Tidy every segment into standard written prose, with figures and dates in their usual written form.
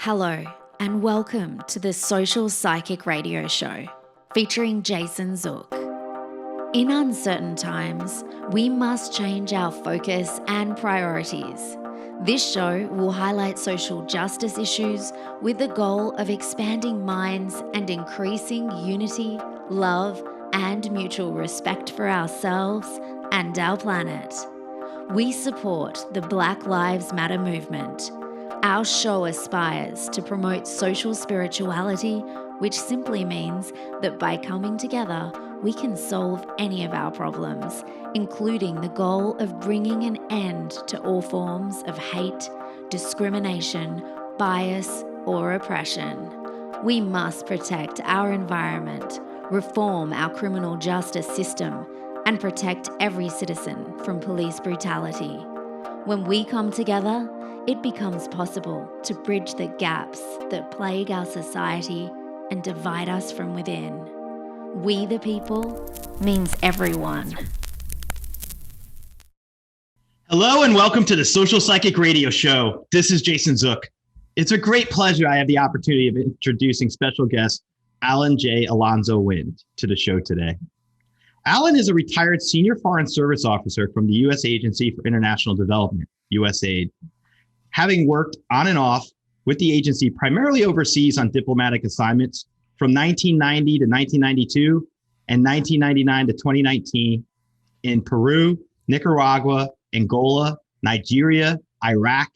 Hello, and welcome to the Social Psychic Radio Show, featuring Jason Zook. In uncertain times, we must change our focus and priorities. This show will highlight social justice issues with the goal of expanding minds and increasing unity, love, and mutual respect for ourselves and our planet. We support the Black Lives Matter movement. Our show aspires to promote social spirituality, which simply means that by coming together, we can solve any of our problems, including the goal of bringing an end to all forms of hate, discrimination, bias, or oppression. We must protect our environment, reform our criminal justice system, and protect every citizen from police brutality. When we come together, it becomes possible to bridge the gaps that plague our society and divide us from within. We the people means everyone. Hello and welcome to the Social Psychic Radio Show. This is Jason Zook. It's a great pleasure I have the opportunity of introducing special guest Allan J. Alonzo Wind to the show today. Allan is a retired senior foreign service officer from the U.S. Agency for International Development, USaid. Having worked on and off with the agency primarily overseas on diplomatic assignments from 1990 to 1992 and 1999 to 2019 in Peru, Nicaragua, Angola, Nigeria, Iraq,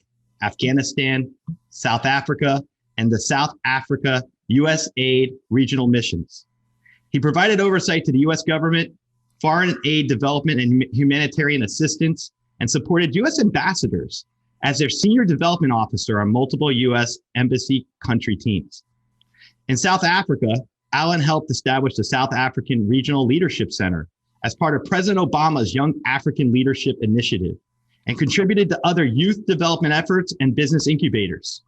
Afghanistan, South Africa, and the South Africa USaid regional missions. He provided oversight to the U.S. government, foreign aid development and humanitarian assistance, and supported U.S. ambassadors as their senior development officer on multiple U.S. embassy country teams. In South Africa, Allan helped establish the South African Regional Leadership Center as part of President Obama's Young African Leadership Initiative and contributed to other youth development efforts and business incubators.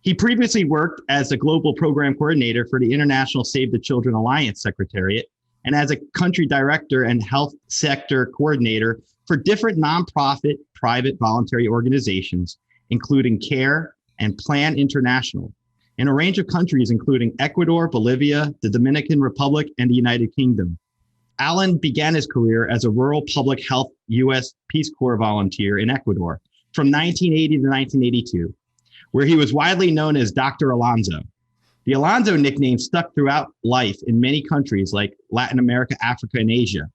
He previously worked as the global program coordinator for the International Save the Children Alliance Secretariat and as a country director and health sector coordinator for different nonprofit, private voluntary organizations, including CARE and Plan International, in a range of countries, including Ecuador, Bolivia, the Dominican Republic, and the United Kingdom. Allan began his career as a rural public health U.S. Peace Corps volunteer in Ecuador from 1980 to 1982, where he was widely known as Dr. Alonzo. The Alonzo nickname stuck throughout life in many countries like Latin America, Africa, and Asia.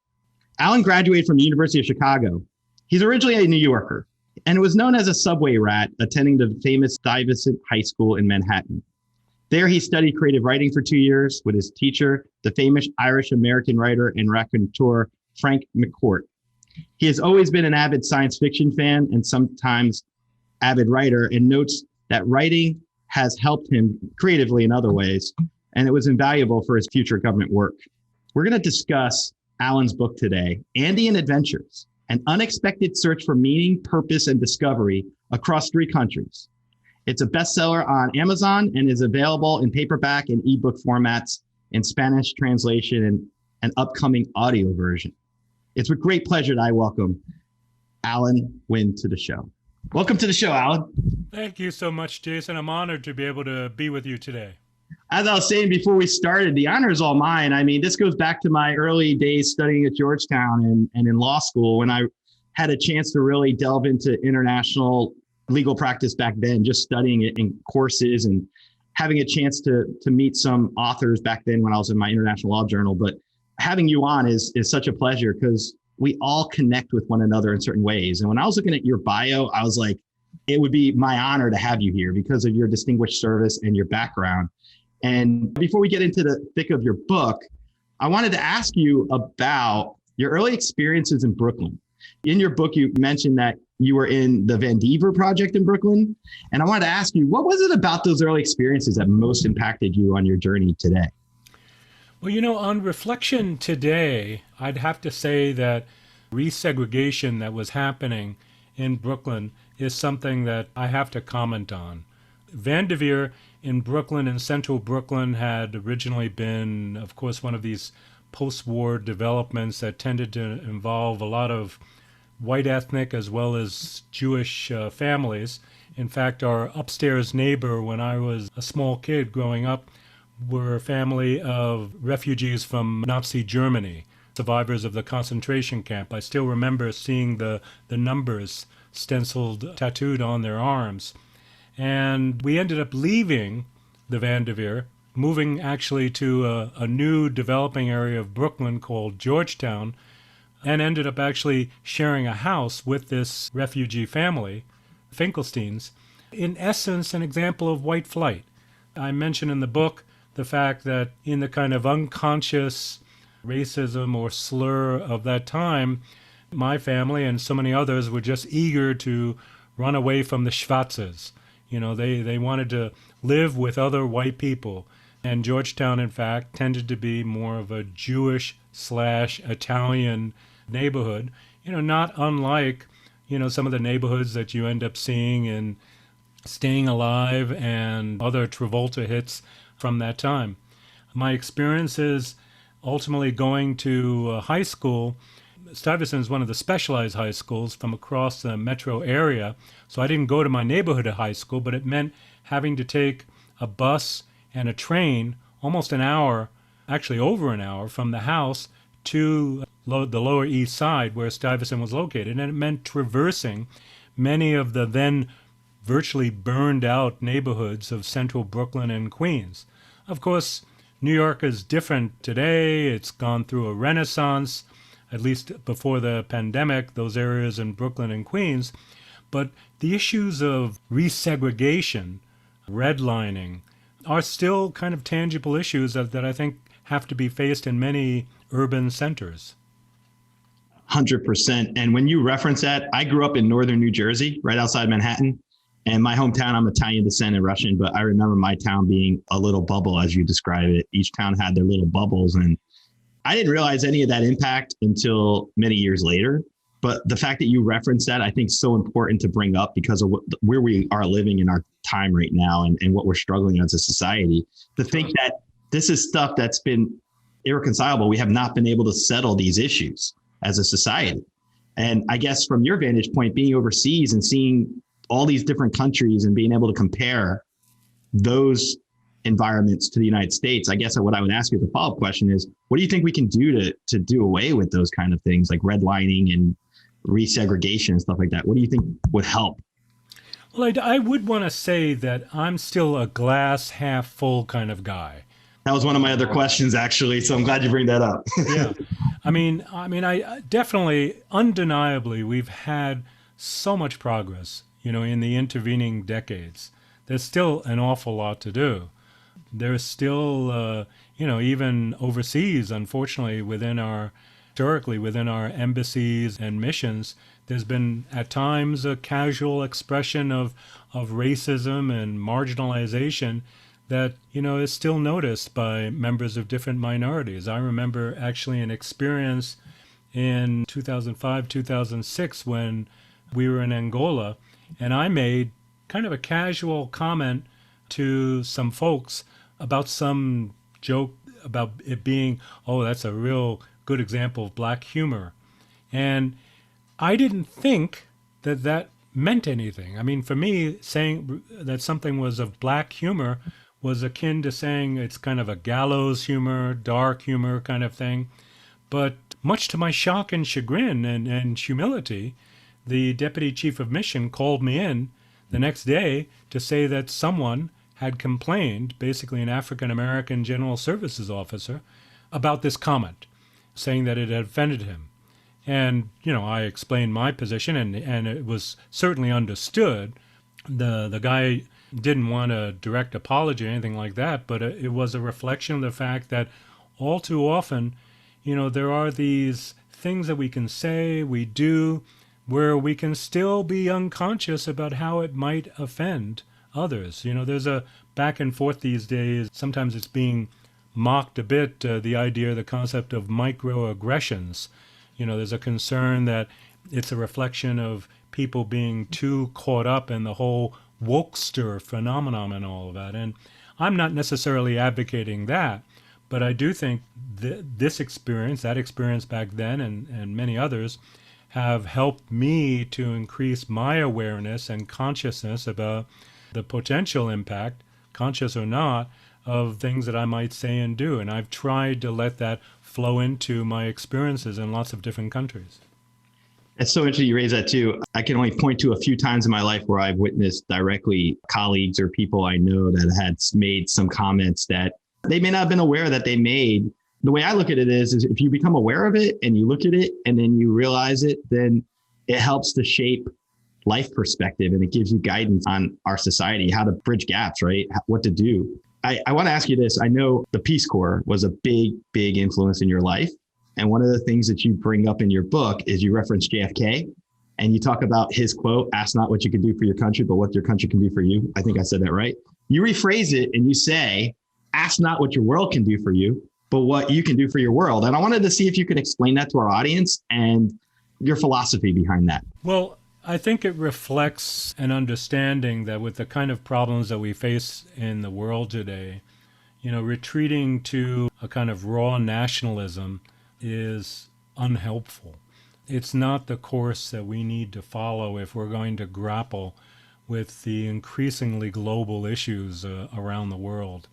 Allan graduated from the University of Chicago. He's originally a New Yorker and was known as a subway rat, attending the famous Stuyvesant High School in Manhattan. There, he studied creative writing for 2 years with his teacher, the famous Irish-American writer and raconteur Frank McCourt. He has always been an avid science fiction fan and sometimes avid writer, and notes that writing has helped him creatively in other ways, and it was invaluable for his future government work. We're going to discuss Allan's book today, Andean Adventures, an unexpected search for meaning, purpose, and discovery across 3 countries. It's a bestseller on Amazon and is available in paperback and ebook formats in Spanish translation and an upcoming audio version. It's with great pleasure that I welcome Allan Wind to the show. Welcome to the show, Allan. Thank you so much, Jason. I'm honored to be able to be with you today. As I was saying before we started, the honor is all mine. I mean, this goes back to my early days studying at Georgetown and in law school, when I had a chance to really delve into international legal practice back then, just studying it in courses and having a chance to meet some authors back then when I was in my international law journal. But having you on is such a pleasure because we all connect with one another in certain ways. And when I was looking at your bio, I was like, it would be my honor to have you here because of your distinguished service and your background. And before we get into the thick of your book, I wanted to ask you about your early experiences in Brooklyn. In your book, you mentioned that you were in the Van Dever Project in Brooklyn. And I wanted to ask you, what was it about those early experiences that most impacted you on your journey today? Well, on reflection today, I'd have to say that resegregation that was happening in Brooklyn is something that I have to comment on. Van Dever in Brooklyn, in central Brooklyn, had originally been, of course, one of these post-war developments that tended to involve a lot of white ethnic as well as Jewish families. In fact, our upstairs neighbor when I was a small kid growing up were a family of refugees from Nazi Germany, survivors of the concentration camp. I still remember seeing the numbers stenciled, tattooed on their arms. And we ended up leaving the Vanderveer, moving actually to a new developing area of Brooklyn called Georgetown, and ended up actually sharing a house with this refugee family, Finkelsteins. In essence, an example of white flight. I mention in the book the fact that in the kind of unconscious racism or slur of that time, my family and so many others were just eager to run away from the Schwarzes. They wanted to live with other white people. And Georgetown, in fact, tended to be more of a Jewish/Italian neighborhood, not unlike, some of the neighborhoods that you end up seeing in Staying Alive and other Travolta hits from that time. My experiences ultimately going to high school, Stuyvesant is one of the specialized high schools from across the metro area, so I didn't go to my neighborhood high school, but it meant having to take a bus and a train almost an hour, actually over an hour, from the house to the Lower East Side where Stuyvesant was located. And it meant traversing many of the then virtually burned out neighborhoods of central Brooklyn and Queens. Of course, New York is different today. It's gone through a renaissance, at least before the pandemic, those areas in Brooklyn and Queens. But the issues of resegregation, redlining, are still kind of tangible issues that I think have to be faced in many urban centers. 100%. And when you reference that, I grew up in northern New Jersey, right outside Manhattan. And my hometown, I'm Italian descent and Russian, but I remember my town being a little bubble, as you describe it. Each town had their little bubbles. And I didn't realize any of that impact until many years later. But the fact that you referenced that, I think is so important to bring up because of where we are living in our time right now and what we're struggling as a society. To think that this is stuff that's been irreconcilable. We have not been able to settle these issues as a society. And I guess from your vantage point, being overseas and seeing all these different countries and being able to compare those environments to the United States, I guess what I would ask you as a follow-up question is, what do you think we can do to do away with those kind of things like redlining and resegregation and stuff like that? What do you think would help? Well, I would want to say that I'm still a glass half full kind of guy. That was one of my other questions, actually. So I'm glad you bring that up. Yeah. I definitely, undeniably, we've had so much progress, in the intervening decades. There's still an awful lot to do. There's still, even overseas, unfortunately, historically within our embassies and missions, there's been at times a casual expression of racism and marginalization that, is still noticed by members of different minorities. I remember actually an experience in 2005, 2006 when we were in Angola, and I made kind of a casual comment to some folks about some joke about it being, oh, that's a real good example of black humor. And I didn't think that meant anything. I mean, for me, saying that something was of black humor was akin to saying it's kind of a gallows humor, dark humor kind of thing. But much to my shock and chagrin and humility, the deputy chief of mission called me in the next day to say that someone had complained, basically an African-American general services officer, about this comment, saying that it had offended him. And, I explained my position, and it was certainly understood. The guy didn't want a direct apology or anything like that, but it was a reflection of the fact that all too often, there are these things that we can say, we do, where we can still be unconscious about how it might offend others. There's a back and forth these days. Sometimes it's being mocked a bit, the concept of microaggressions. There's a concern that it's a reflection of people being too caught up in the whole wokester phenomenon and all of that. And I'm not necessarily advocating that, but I do think that that experience back then and many others have helped me to increase my awareness and consciousness about the potential impact, conscious or not, of things that I might say and do. And I've tried to let that flow into my experiences in lots of different countries. It's so interesting you raise that too. I can only point to a few times in my life where I've witnessed directly colleagues or people I know that had made some comments that they may not have been aware that they made. The way I look at it is if you become aware of it and you look at it and then you realize it, then it helps to shape life perspective and it gives you guidance on our society, how to bridge gaps, right? What to do. I want to ask you this. I know the Peace Corps was a big, big influence in your life. And one of the things that you bring up in your book is you reference JFK and you talk about his quote, ask not what you can do for your country, but what your country can do for you. I think I said that right. You rephrase it and you say, ask not what your world can do for you, but what you can do for your world. And I wanted to see if you could explain that to our audience and your philosophy behind that. Well, I think it reflects an understanding that with the kind of problems that we face in the world today, retreating to a kind of raw nationalism is unhelpful. It's not the course that we need to follow if we're going to grapple with the increasingly global issues around the world.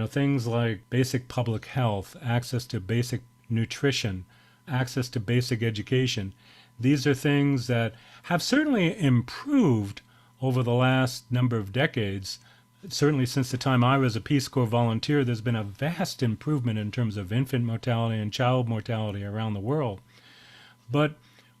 Things like basic public health, access to basic nutrition, access to basic education. These are things that have certainly improved over the last number of decades. Certainly since the time I was a Peace Corps volunteer, there's been a vast improvement in terms of infant mortality and child mortality around the world. But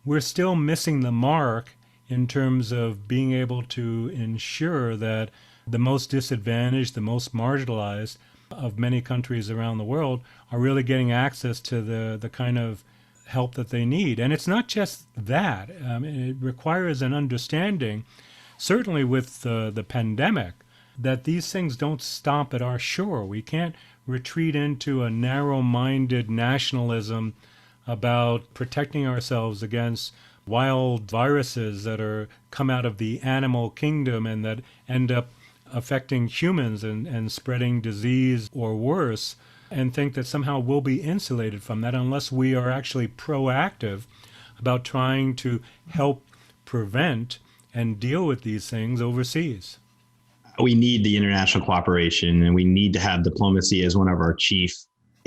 we're still missing the mark in terms of being able to ensure that the most disadvantaged, the most marginalized of many countries around the world are really getting access to the kind of help that they need. And it's not just that. It requires an understanding, certainly with the pandemic, that these things don't stop at our shore. We can't retreat into a narrow-minded nationalism about protecting ourselves against wild viruses that come out of the animal kingdom and that end up affecting humans and spreading disease or worse, and think that somehow we'll be insulated from that unless we are actually proactive about trying to help prevent and deal with these things overseas. We need the international cooperation and we need to have diplomacy as one of our chief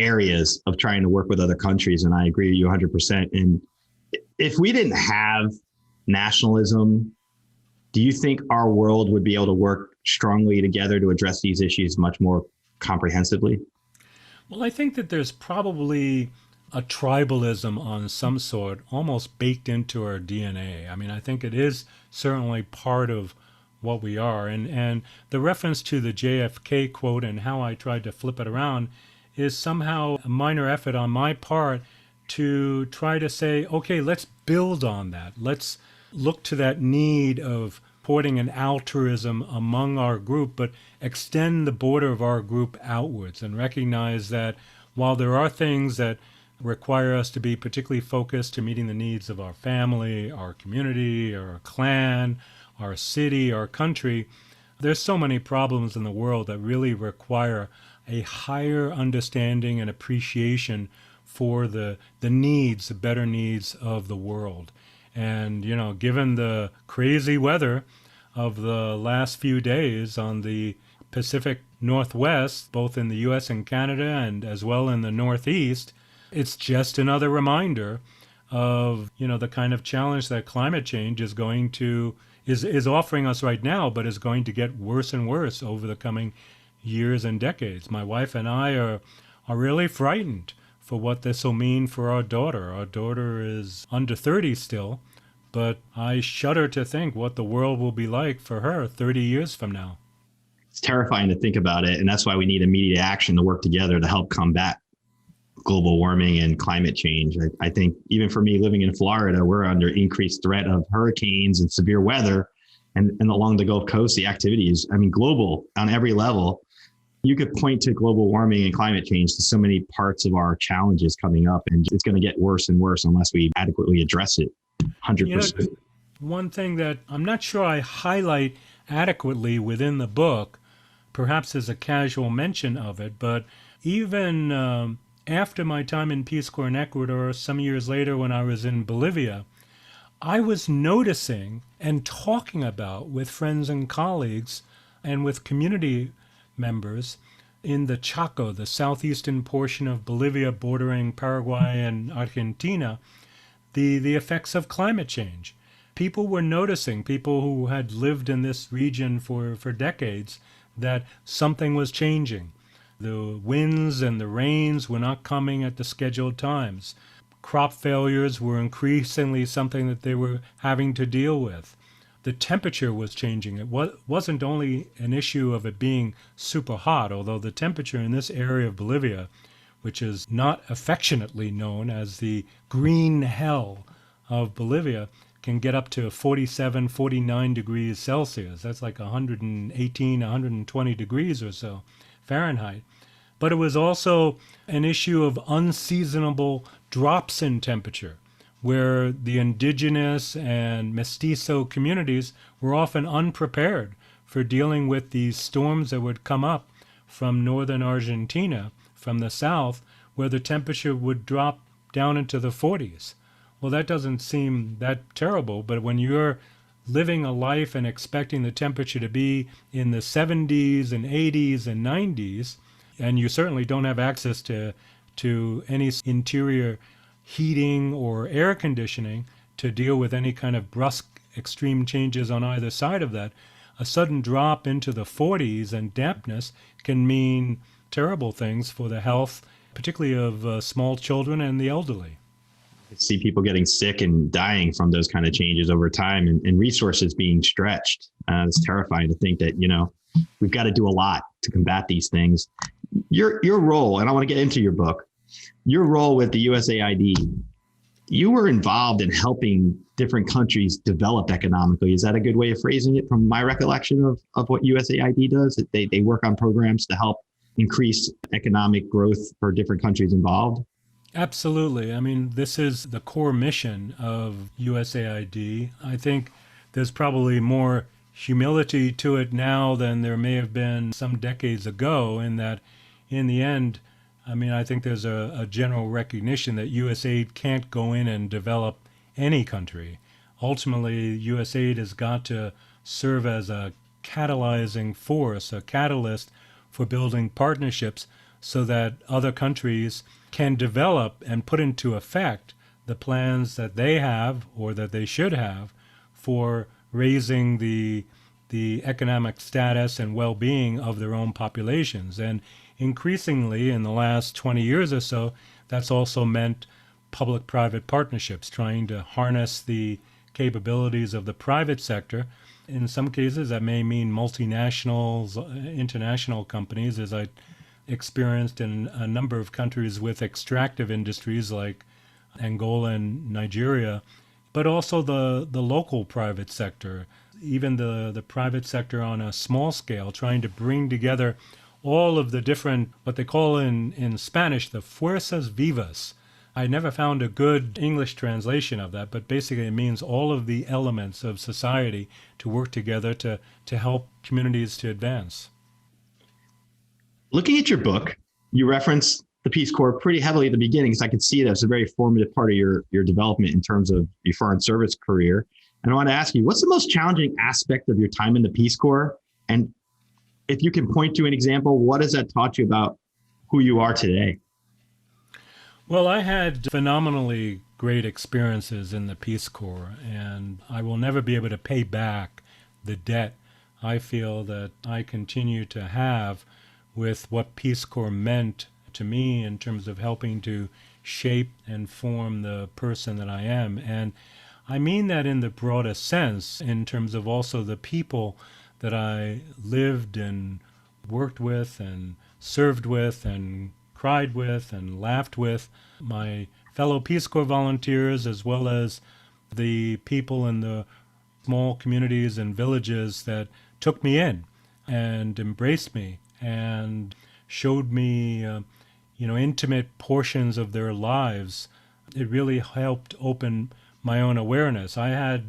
areas of trying to work with other countries. And I agree with you 100%. And if we didn't have nationalism, do you think our world would be able to work strongly together to address these issues much more comprehensively? Well, I think that there's probably a tribalism on some sort almost baked into our DNA. I mean, I think it is certainly part of what we are. And the reference to the JFK quote and how I tried to flip it around is somehow a minor effort on my part to try to say, okay, let's build on that. Let's look to that need of supporting an altruism among our group, but extend the border of our group outwards and recognize that while there are things that require us to be particularly focused to meeting the needs of our family, our community, our clan, our city, our country, there's so many problems in the world that really require a higher understanding and appreciation for the needs, the better needs of the world. And, given the crazy weather of the last few days on the Pacific Northwest, both in the U.S. and Canada and as well in the Northeast, it's just another reminder of, the kind of challenge that climate change is offering us right now, but is going to get worse and worse over the coming years and decades. My wife and I are really frightened for what this will mean for our daughter. Our daughter is under 30 still, but I shudder to think what the world will be like for her 30 years from now. It's terrifying to think about it, and that's why we need immediate action to work together to help combat global warming and climate change. I think even for me living in Florida, we're under increased threat of hurricanes and severe weather. And along the Gulf Coast, the activity is, global on every level. You could point to global warming and climate change to so many parts of our challenges coming up, and it's going to get worse and worse unless we adequately address it. 100%. One thing that I'm not sure I highlight adequately within the book, perhaps as a casual mention of it, but even after my time in Peace Corps in Ecuador, some years later when I was in Bolivia, I was noticing and talking about with friends and colleagues and with community members in the Chaco, the southeastern portion of Bolivia bordering Paraguay and Argentina, the effects of climate change. People were noticing, people who had lived in this region for decades, that something was changing. The winds and the rains were not coming at the scheduled times. Crop failures were increasingly something that they were having to deal with. The temperature was changing. It wasn't only an issue of it being super hot, although the temperature in this area of Bolivia, which is not affectionately known as the green hell of Bolivia, can get up to 47, 49 degrees Celsius. That's like 118, 120 degrees or so Fahrenheit. But it was also an issue of unseasonable drops in temperature, where the indigenous and mestizo communities were often unprepared for dealing with these storms that would come up from northern Argentina, from the south, where the temperature would drop down into the 40s. Well, that doesn't seem that terrible, but when you're living a life and expecting the temperature to be in the 70s and 80s and 90s, and you certainly don't have access to any interior heating or air conditioning to deal with any kind of brusque extreme changes on either side of that, a sudden drop into the 40s and dampness can mean terrible things for the health, particularly of small children and the elderly. I see people getting sick and dying from those kind of changes over time, and resources being stretched. It's terrifying to think that, we've got to do a lot to combat these things. Your role, and I want to get into your book, your role with the USAID, you were involved in helping different countries develop economically. Is that a good way of phrasing it from my recollection of what USAID does? That they work on programs to help increase economic growth for different countries involved? Absolutely. I mean, this is the core mission of USAID. I think there's probably more humility to it now than there may have been some decades ago, in that in the end, I mean, I think there's a general recognition that USAID can't go in and develop any country. Ultimately, USAID has got to serve as a catalyzing force, a catalyst for building partnerships so that other countries can develop and put into effect the plans that they have or that they should have for raising the economic status and well-being of their own populations. And increasingly, in the last 20 years or so, that's also meant public-private partnerships, trying to harness the capabilities of the private sector. In some cases, that may mean multinationals, international companies, as I experienced in a number of countries with extractive industries like Angola and Nigeria, but also the local private sector, even the private sector on a small scale, trying to bring together all of the different, what they call in Spanish, the fuerzas vivas. I never found a good English translation of that, but basically it means all of the elements of society to work together to help communities to advance. Looking at your book, you reference the Peace Corps pretty heavily at the beginning, because I could see it as a very formative part of your development in terms of your foreign service career. And I want to ask you, what's the most challenging aspect of your time in the Peace Corps? And if you can point to an example, what has that taught you about who you are today? Well, I had phenomenally great experiences in the Peace Corps, and I will never be able to pay back the debt I feel that I continue to have with what Peace Corps meant to me in terms of helping to shape and form the person that I am. And I mean that in the broadest sense, in terms of also the people that I lived and worked with and served with and cried with and laughed with, my fellow Peace Corps volunteers, as well as the people in the small communities and villages that took me in and embraced me and showed me, intimate portions of their lives. It really helped open my own awareness. I had,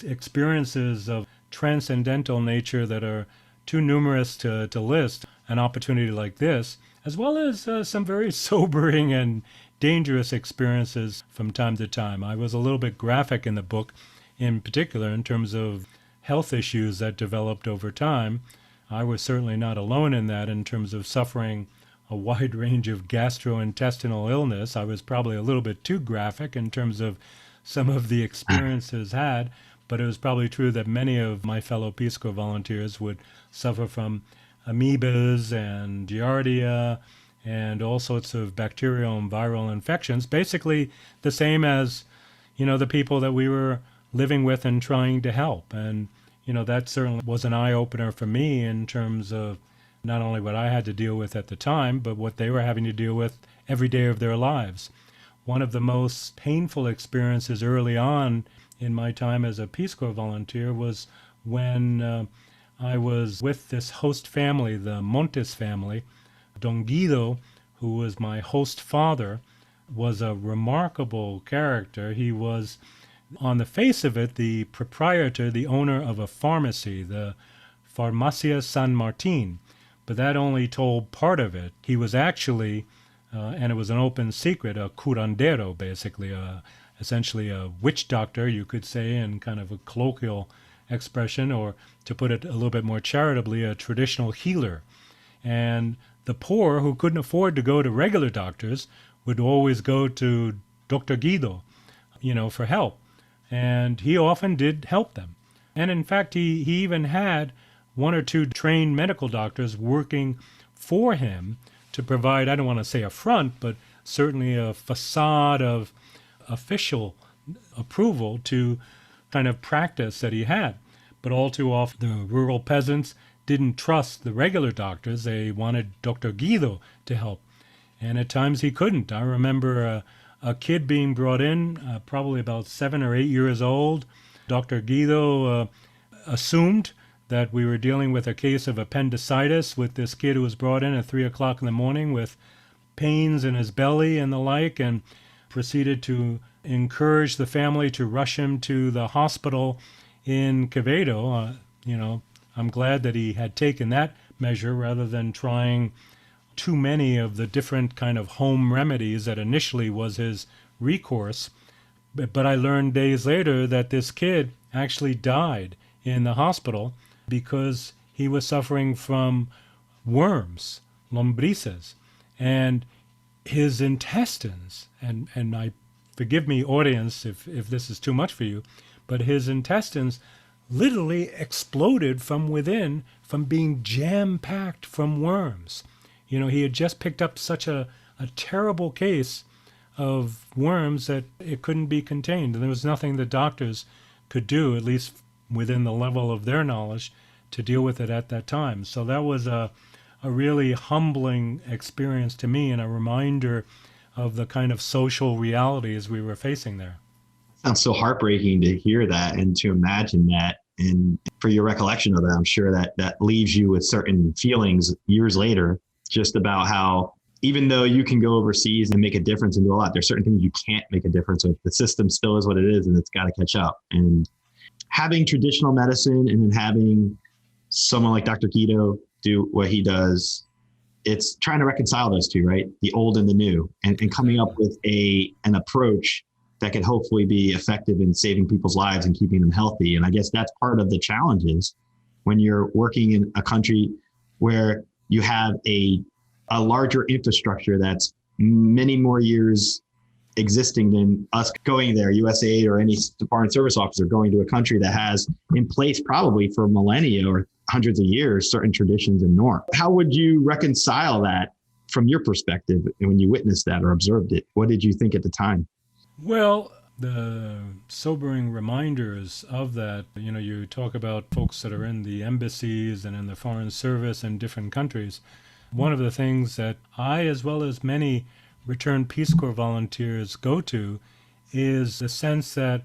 experiences of transcendental nature that are too numerous to list. An opportunity like this, as well as some very sobering and dangerous experiences from time to time. I was a little bit graphic in the book, in particular in terms of health issues that developed over time. I was certainly not alone in that in terms of suffering a wide range of gastrointestinal illness. I was probably a little bit too graphic in terms of some of the experiences had, but it was probably true that many of my fellow Peace Corps volunteers would suffer from amoebas and giardia and all sorts of bacterial and viral infections, basically the same as, the people that we were living with and trying to help. And, that certainly was an eye-opener for me in terms of not only what I had to deal with at the time, but what they were having to deal with every day of their lives. One of the most painful experiences early on in my time as a Peace Corps volunteer was when I was with this host family, the Montes family. Don Guido, who was my host father, was a remarkable character. He was, on the face of it, the proprietor, the owner of a pharmacy, the Farmacia San Martin. But that only told part of it. He was actually, and it was an open secret, a curandero, basically, essentially a witch doctor, you could say, in kind of a colloquial expression, or to put it a little bit more charitably, a traditional healer. And the poor, who couldn't afford to go to regular doctors, would always go to Dr. Guido, for help. And he often did help them. And in fact, he even had one or two trained medical doctors working for him to provide, I don't want to say a front, but certainly a facade of official approval to kind of practice that he had. But all too often, the rural peasants didn't trust the regular doctors. They wanted Dr. Guido to help. And at times he couldn't. I remember a kid being brought in, probably about 7 or 8 years old. Dr. Guido assumed that we were dealing with a case of appendicitis with this kid who was brought in at 3 o'clock in the morning with pains in his belly and the like, and proceeded to encourage the family to rush him to the hospital in Quevedo. I'm glad that he had taken that measure rather than trying too many of the different kind of home remedies that initially was his recourse. But I learned days later that this kid actually died in the hospital because he was suffering from worms, lombrices, and his intestines, and I forgive me, audience, if this is too much for you, but his intestines literally exploded from within from being jam-packed from worms. He had just picked up such a terrible case of worms that it couldn't be contained. And there was nothing the doctors could do, at least within the level of their knowledge, to deal with it at that time. So that was a really humbling experience to me and a reminder of the kind of social realities we were facing there. Sounds so heartbreaking to hear that and to imagine that. And for your recollection of that, I'm sure that leaves you with certain feelings years later, just about how even though you can go overseas and make a difference and do a lot, there's certain things you can't make a difference with. The system still is what it is, and it's got to catch up. And having traditional medicine and then having someone like Dr. Guido do what he does, it's trying to reconcile those two, right? The old and the new, and coming up with an approach that could hopefully be effective in saving people's lives and keeping them healthy. And I guess that's part of the challenges when you're working in a country where you have a larger infrastructure that's many more years existing than us going there, USaid or any foreign service officer going to a country that has in place probably for millennia or hundreds of years, certain traditions and norms. How would you reconcile that from your perspective when you witnessed that or observed it? What did you think at the time? Well, the sobering reminders of that, you talk about folks that are in the embassies and in the foreign service in different countries. One of the things that I, as well as many returned Peace Corps volunteers, go to is the sense that,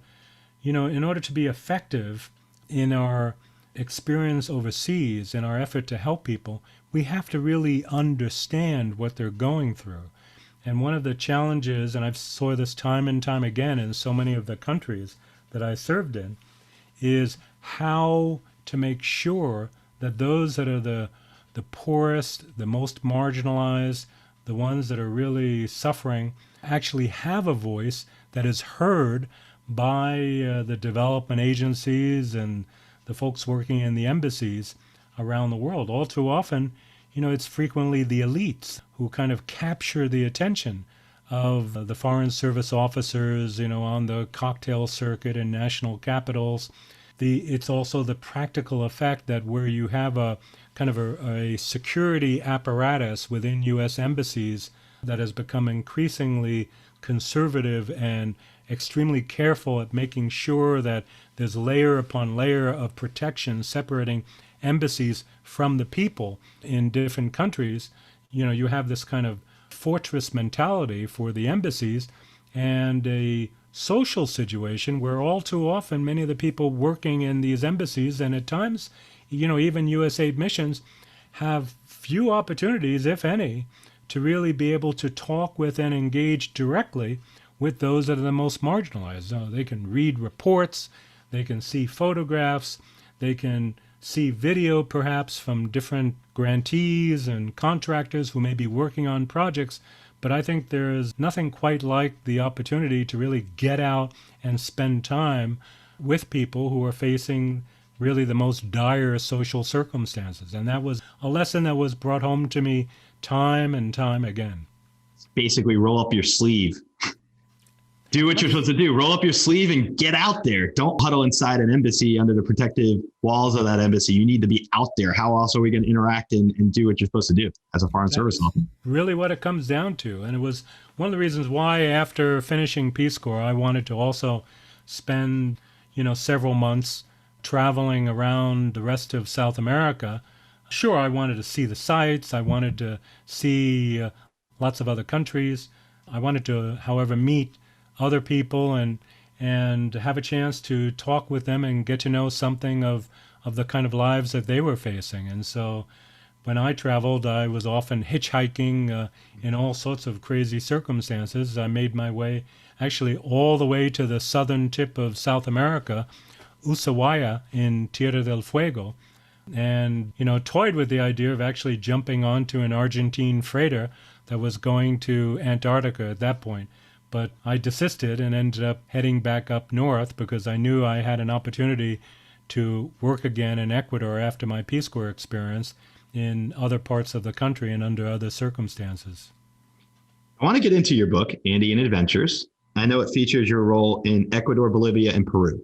in order to be effective in our experience overseas, in our effort to help people, we have to really understand what they're going through. And one of the challenges, and I've saw this time and time again in so many of the countries that I served in, is how to make sure that those that are the poorest, the most marginalized, the ones that are really suffering, actually have a voice that is heard by the development agencies and the folks working in the embassies around the world. All too often, it's frequently the elites who kind of capture the attention of the Foreign Service officers, on the cocktail circuit in national capitals. It's also the practical effect that where you have a kind of a security apparatus within U.S. embassies that has become increasingly conservative and extremely careful at making sure that there's layer upon layer of protection separating embassies from the people in different countries. You have this kind of fortress mentality for the embassies and a social situation where all too often many of the people working in these embassies and at times, even USaid missions have few opportunities, if any, to really be able to talk with and engage directly with those that are the most marginalized. They can read reports, they can see photographs, they can see video perhaps from different grantees and contractors who may be working on projects, but I think there's nothing quite like the opportunity to really get out and spend time with people who are facing really the most dire social circumstances. And that was a lesson that was brought home to me time and time again. Basically, roll up your sleeve. Do what you're supposed to do. Roll up your sleeve and get out there. Don't huddle inside an embassy under the protective walls of that embassy. You need to be out there. How else are we going to interact and do what you're supposed to do as a Foreign Service officer? Really what it comes down to. And it was one of the reasons why after finishing Peace Corps, I wanted to also spend, several months traveling around the rest of South America. Sure, I wanted to see the sights. I wanted to see lots of other countries. I wanted to, however, meet other people and have a chance to talk with them and get to know something of the kind of lives that they were facing. And so when I traveled, I was often hitchhiking in all sorts of crazy circumstances. I made my way actually all the way to the southern tip of South America, Ushuaia in Tierra del Fuego, and toyed with the idea of actually jumping onto an Argentine freighter that was going to Antarctica at that point. But I desisted and ended up heading back up north because I knew I had an opportunity to work again in Ecuador after my Peace Corps experience in other parts of the country and under other circumstances. I want to get into your book, Andean Adventures. I know it features your role in Ecuador, Bolivia, and Peru.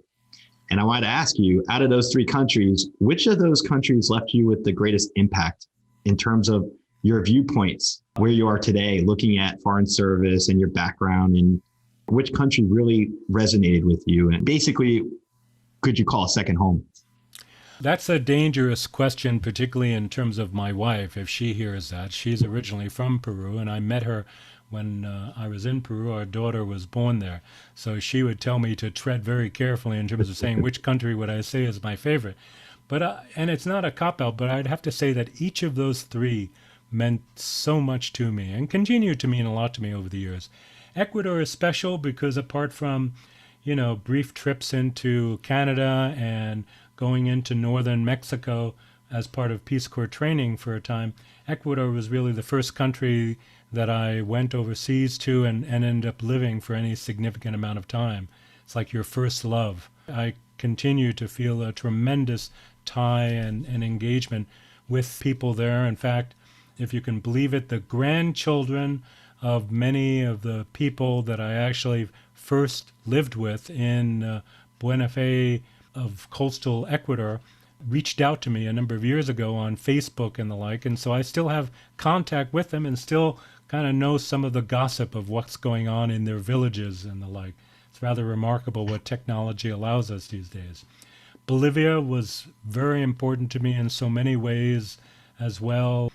And I wanted to ask you, out of those three countries, which of those countries left you with the greatest impact in terms of your viewpoints, where you are today, looking at Foreign Service and your background, and which country really resonated with you? And basically, could you call a second home? That's a dangerous question, particularly in terms of my wife, if she hears that. She's originally from Peru, and I met her when I was in Peru. Our daughter was born there. So she would tell me to tread very carefully in terms of saying which country would I say is my favorite. But and it's not a cop-out, but I'd have to say that each of those three meant so much to me and continue to mean a lot to me over the years. Ecuador is special because apart from, brief trips into Canada and going into northern Mexico as part of Peace Corps training for a time, Ecuador was really the first country that I went overseas to and ended up living for any significant amount of time. It's like your first love. I continue to feel a tremendous tie and engagement with people there. In fact, if you can believe it, the grandchildren of many of the people that I actually first lived with in Buena Fe of coastal Ecuador reached out to me a number of years ago on Facebook and the like, and so I still have contact with them and still kind of know some of the gossip of what's going on in their villages and the like. It's rather remarkable what technology allows us these days. Bolivia was very important to me in so many ways as well.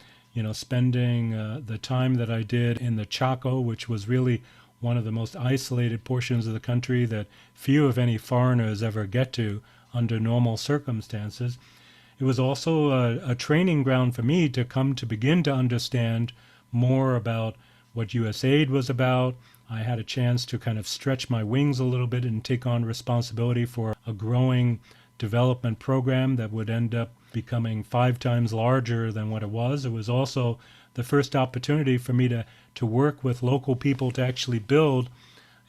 Spending the time that I did in the Chaco, which was really one of the most isolated portions of the country that few, if any, foreigners ever get to under normal circumstances. It was also a training ground for me to come to begin to understand more about what USaid was about. I had a chance to kind of stretch my wings a little bit and take on responsibility for a growing development program that would end up becoming 5 times larger than what it was. It was also the first opportunity for me to work with local people to actually build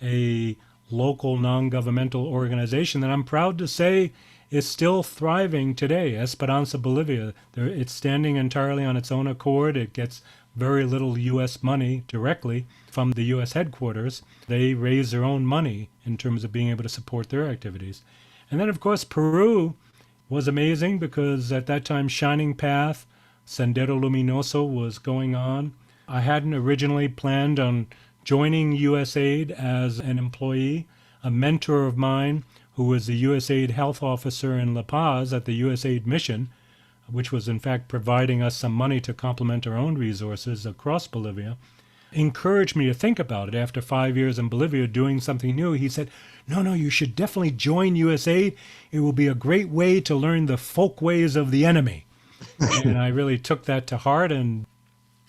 a local non-governmental organization that I'm proud to say is still thriving today, Esperanza Bolivia. It's standing entirely on its own accord. It gets very little U.S. money directly from the U.S. headquarters. They raise their own money in terms of being able to support their activities. And then, of course, Peru was amazing because at that time, Shining Path, Sendero Luminoso was going on. I hadn't originally planned on joining USAID as an employee. A mentor of mine, who was the USAID health officer in La Paz at the USAID mission, which was in fact providing us some money to complement our own resources across Bolivia, encouraged me to think about it after 5 years in Bolivia doing something new. He said, no, you should definitely join USAID. It will be a great way to learn the folk ways of the enemy. And I really took that to heart, and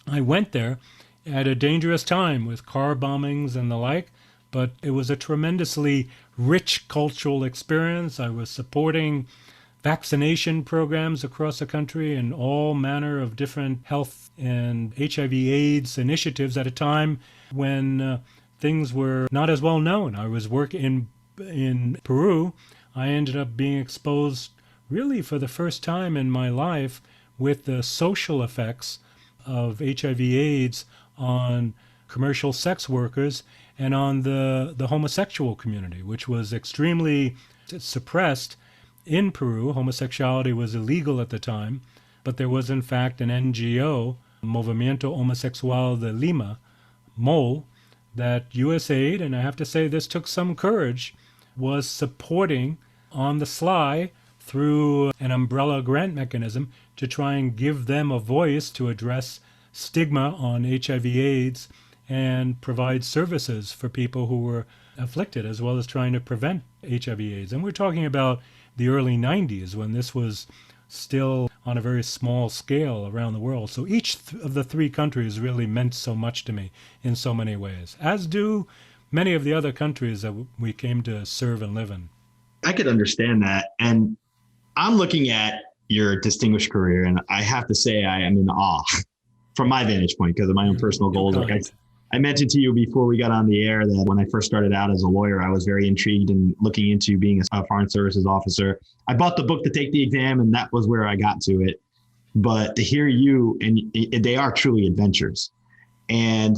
I went there at a dangerous time with car bombings and the like, but it was a tremendously rich cultural experience. I was supporting vaccination programs across the country and all manner of different health and HIV/AIDS initiatives at a time when things were not as well known. I was working in Peru. I ended up being exposed really for the first time in my life with the social effects of HIV/AIDS on commercial sex workers and on the homosexual community, which was extremely suppressed in Peru. Homosexuality was illegal at the time, but there was in fact an NGO, Movimiento Homosexual de Lima, MOL, that USAID, and I have to say this took some courage, was supporting on the sly through an umbrella grant mechanism to try and give them a voice to address stigma on HIV/AIDS and provide services for people who were afflicted, as well as trying to prevent HIV/AIDS. And we're talking about the early 90s when this was still on a very small scale around the world. So each of the three countries really meant so much to me in so many ways, as do many of the other countries that we came to serve and live in. I could understand that. And I'm looking at your distinguished career, and I have to say I am in awe from my vantage point because of my own personal goals. Like I mentioned to you before we got on the air that when I first started out as a lawyer, I was very intrigued in looking into being a foreign services officer. I bought the book to take the exam, and that was where I got to it. But to hear you, and they are truly adventures. And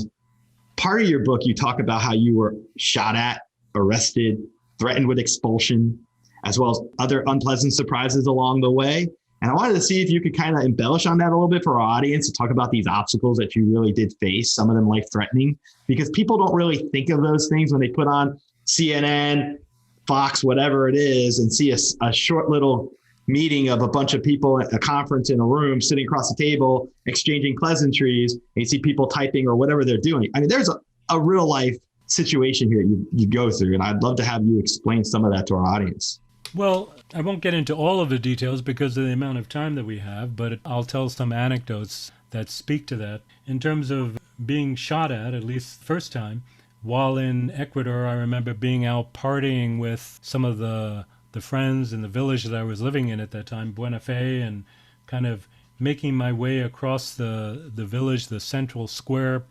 part of your book, you talk about how you were shot at, arrested, threatened with expulsion, as well as other unpleasant surprises along the way. And I wanted to see if you could kind of embellish on that a little bit for our audience to talk about these obstacles that you really did face, some of them life-threatening, because people don't really think of those things when they put on CNN, Fox, whatever it is, and see a short little meeting of a bunch of people at a conference in a room sitting across the table, exchanging pleasantries, and you see people typing or whatever they're doing. I mean, there's a real life situation here you go through, and I'd love to have you explain some of that to our audience. Well, I won't get into all of the details because of the amount of time that we have, but I'll tell some anecdotes that speak to that. In terms of being shot at least the first time, while in Ecuador, I remember being out partying with some of the friends in the village that I was living in at that time, Buena Fe, and kind of making my way across the village, the central square,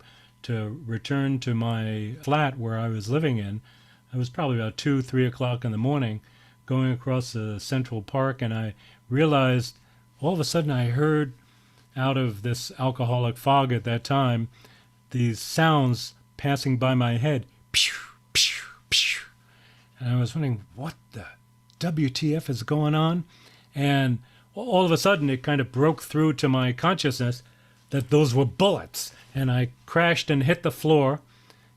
to return to my flat where I was living in. It was probably about 2, 3 o'clock in the morning, going across the Central Park, and I realized all of a sudden I heard out of this alcoholic fog at that time these sounds passing by my head. Pew, pew, pew. And I was wondering, what the WTF is going on? And all of a sudden it kind of broke through to my consciousness that those were bullets. And I crashed and hit the floor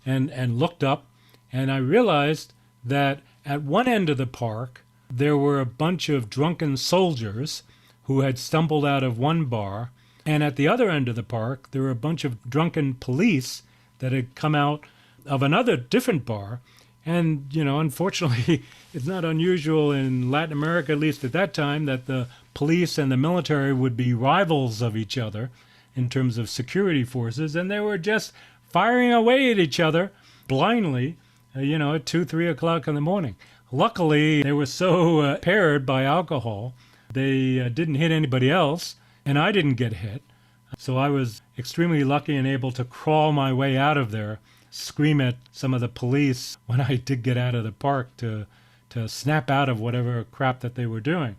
and looked up, and I realized that at one end of the park, there were a bunch of drunken soldiers who had stumbled out of one bar, and at the other end of the park, there were a bunch of drunken police that had come out of another different bar. And, unfortunately, it's not unusual in Latin America, at least at that time, that the police and the military would be rivals of each other in terms of security forces, and they were just firing away at each other blindly, at 2, 3 o'clock in the morning. Luckily, they were so impaired by alcohol, they didn't hit anybody else, and I didn't get hit. So I was extremely lucky and able to crawl my way out of there, scream at some of the police when I did get out of the park to snap out of whatever crap that they were doing.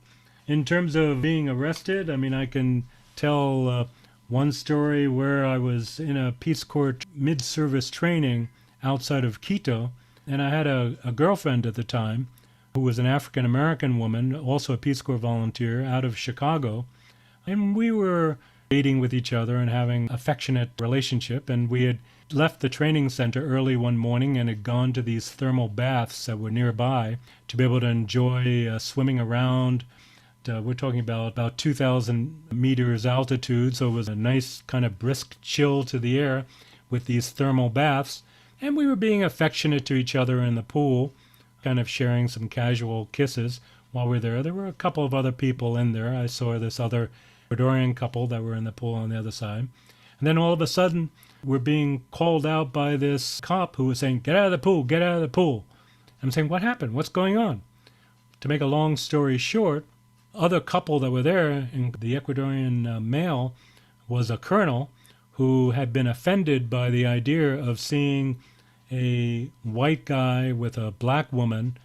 In terms of being arrested, I mean, I can tell one story where I was in a Peace Corps mid-service training outside of Quito, and I had a girlfriend at the time who was an African-American woman, also a Peace Corps volunteer out of Chicago, and we were dating with each other and having affectionate relationship, and we had left the training center early one morning and had gone to these thermal baths that were nearby to be able to enjoy swimming around. We're talking about 2,000 meters altitude, so it was a nice kind of brisk chill to the air with these thermal baths. And we were being affectionate to each other in the pool, kind of sharing some casual kisses while we were there. There were a couple of other people in there. I saw this other Ecuadorian couple that were in the pool on the other side. And then all of a sudden, we're being called out by this cop who was saying, "Get out of the pool, get out of the pool." I'm saying, "What happened? What's going on?" To make a long story short, other couple that were there, and the Ecuadorian male was a colonel who had been offended by the idea of seeing a white guy with a black woman,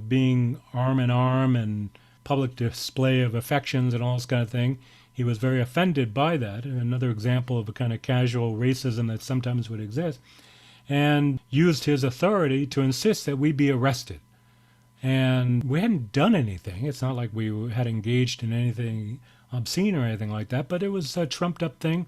being arm in arm and public display of affections and all this kind of thing. He was very offended by that, another example of a kind of casual racism that sometimes would exist, and used his authority to insist that we be arrested. And we hadn't done anything. It's not like we had engaged in anything obscene or anything like that, but it was a trumped-up thing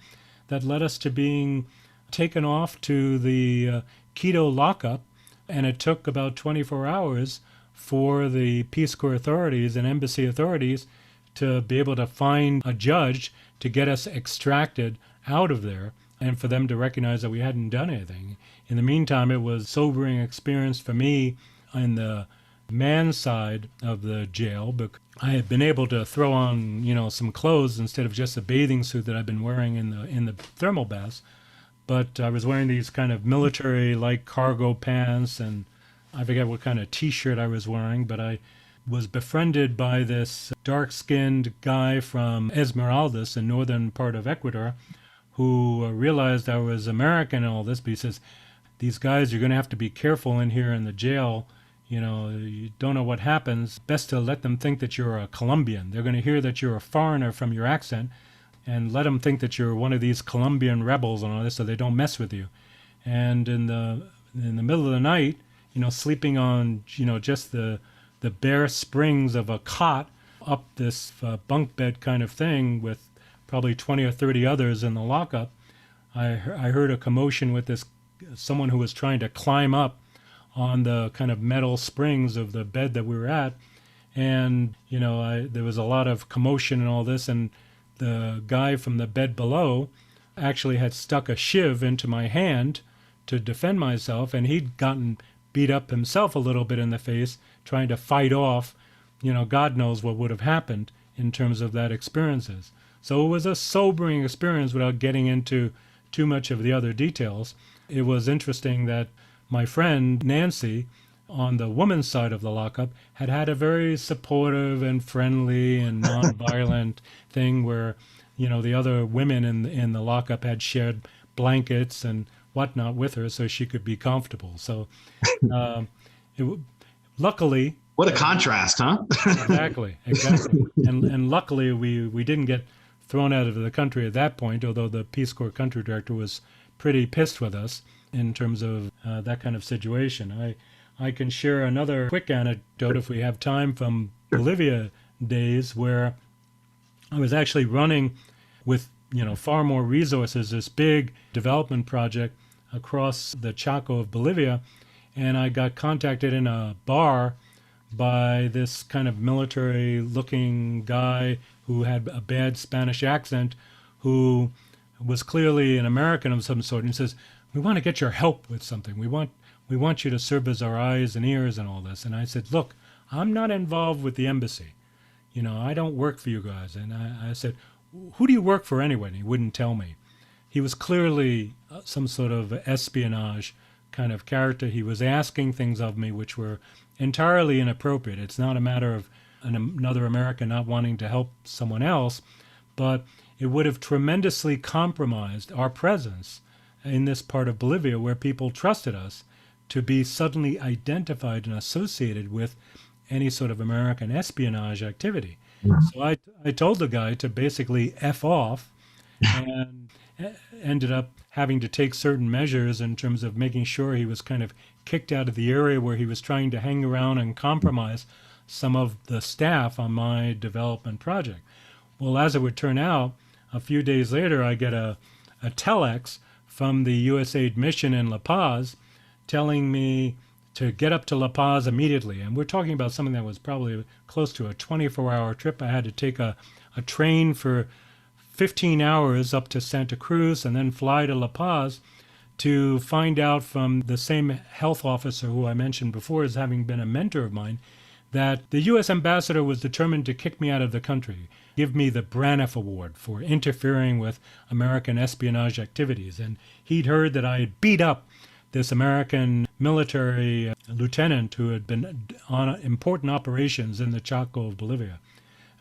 that led us to being taken off to the Quito lockup, and it took about 24 hours for the Peace Corps authorities and embassy authorities to be able to find a judge to get us extracted out of there and for them to recognize that we hadn't done anything. In the meantime, it was a sobering experience for me in the man's side of the jail, because I had been able to throw on, some clothes instead of just a bathing suit that I'd been wearing in the thermal baths. But I was wearing these kind of military-like cargo pants, and I forget what kind of T-shirt I was wearing, but I was befriended by this dark-skinned guy from Esmeraldas, in northern part of Ecuador, who realized I was American and all this, but he says, "These guys, you're going to have to be careful in here in the jail. You don't know what happens. Best to let them think that you're a Colombian. They're going to hear that you're a foreigner from your accent, and let them think that you're one of these Colombian rebels and all this, so they don't mess with you." And in the middle of the night, sleeping on, just the bare springs of a cot up this bunk bed kind of thing with probably 20 or 30 others in the lockup, I heard a commotion with someone who was trying to climb up on the kind of metal springs of the bed that we were at. And, there was a lot of commotion and all this, and the guy from the bed below actually had stuck a shiv into my hand to defend myself, and he'd gotten beat up himself a little bit in the face trying to fight off, God knows what would have happened in terms of that experiences. So it was a sobering experience without getting into too much of the other details. It was interesting that my friend Nancy, on the woman's side of the lockup, had a very supportive and friendly and nonviolent thing where, the other women in the lockup had shared blankets and whatnot with her so she could be comfortable. So luckily... What a contrast, huh? Exactly. And luckily we didn't get thrown out of the country at that point, although the Peace Corps country director was pretty pissed with us in terms of that kind of situation. I can share another quick anecdote if we have time from Bolivia days, where I was actually running with far more resources this big development project across the Chaco of Bolivia, and I got contacted in a bar by this kind of military-looking guy who had a bad Spanish accent, who was clearly an American of some sort, and he says, "We want to get your help with something. We want you to serve as our eyes and ears and all this." And I said, "Look, I'm not involved with the embassy. I don't work for you guys." And I said, "Who do you work for anyway?" And he wouldn't tell me. He was clearly some sort of espionage kind of character. He was asking things of me which were entirely inappropriate. It's not a matter of another American not wanting to help someone else, but it would have tremendously compromised our presence in this part of Bolivia where people trusted us to be suddenly identified and associated with any sort of American espionage activity. So I told the guy to basically F off, and ended up having to take certain measures in terms of making sure he was kind of kicked out of the area where he was trying to hang around and compromise some of the staff on my development project. Well, as it would turn out, a few days later, I get a telex from the USaid mission in La Paz telling me to get up to La Paz immediately. And we're talking about something that was probably close to a 24-hour trip. I had to take a train for 15 hours up to Santa Cruz and then fly to La Paz to find out from the same health officer who I mentioned before as having been a mentor of mine that the U.S. ambassador was determined to kick me out of the country, give me the Braniff Award for interfering with American espionage activities. And he'd heard that I had beat up this American military lieutenant who had been on important operations in the Chaco of Bolivia.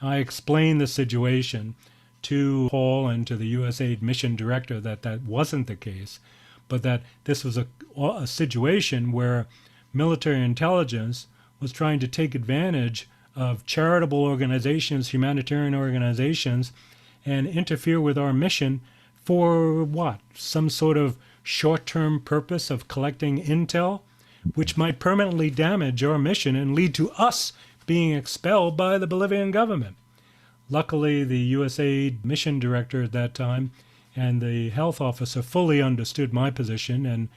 I explained the situation to Paul and to the USAID mission director that wasn't the case, but that this was a situation where military intelligence was trying to take advantage of charitable organizations, humanitarian organizations, and interfere with our mission for what? Some sort of short-term purpose of collecting intel, which might permanently damage our mission and lead to us being expelled by the Bolivian government. Luckily, the USAID mission director at that time and the health officer fully understood my position and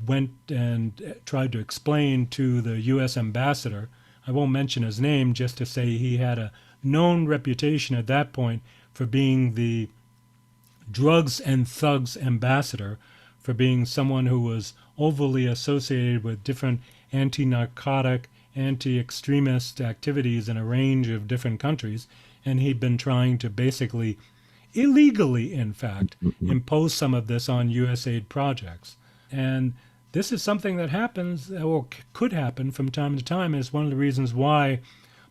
went and tried to explain to the U.S. ambassador. I won't mention his name, just to say he had a known reputation at that point for being the drugs and thugs ambassador, for being someone who was overly associated with different anti-narcotic, anti-extremist activities in a range of different countries. And he'd been trying to basically, illegally in fact, impose some of this on USAID projects. And this is something that happens, or could happen from time to time, and it's one of the reasons why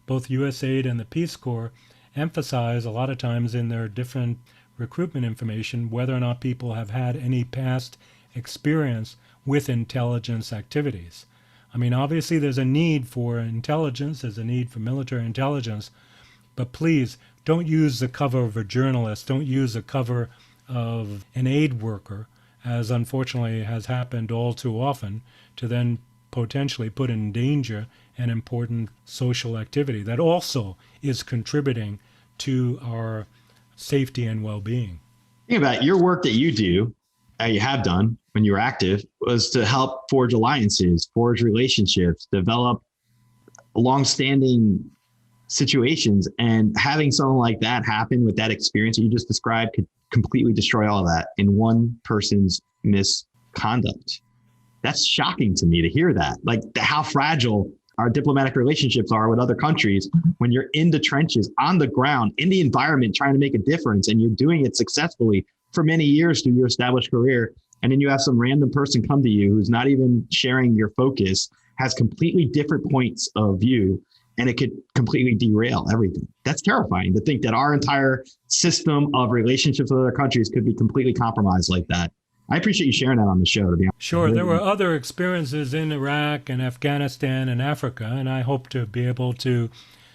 both USAID and the Peace Corps emphasize a lot of times in their different recruitment information whether or not people have had any past experience with intelligence activities. I mean, obviously there's a need for intelligence, there's a need for military intelligence, but please don't use the cover of a journalist, don't use the cover of an aid worker, as unfortunately has happened all too often, to then potentially put in danger an important social activity that also is contributing to our safety and well-being. Think about your work that you have done when you were active, was to help forge alliances, forge relationships, develop long-standing situations, and having something like that happen with that experience that you just described could completely destroy all of that in one person's misconduct. That's shocking to me to hear that, like how fragile our diplomatic relationships are with other countries when you're in the trenches, on the ground, in the environment, trying to make a difference, and you're doing it successfully for many years through your established career. And then you have some random person come to you who's not even sharing your focus, has completely different points of view, and it could completely derail everything. That's terrifying to think that our entire system of relationships with other countries could be completely compromised like that. I appreciate you sharing that on the show, to be honest. Sure, there were other experiences in Iraq and Afghanistan and Africa, and I hope to be able to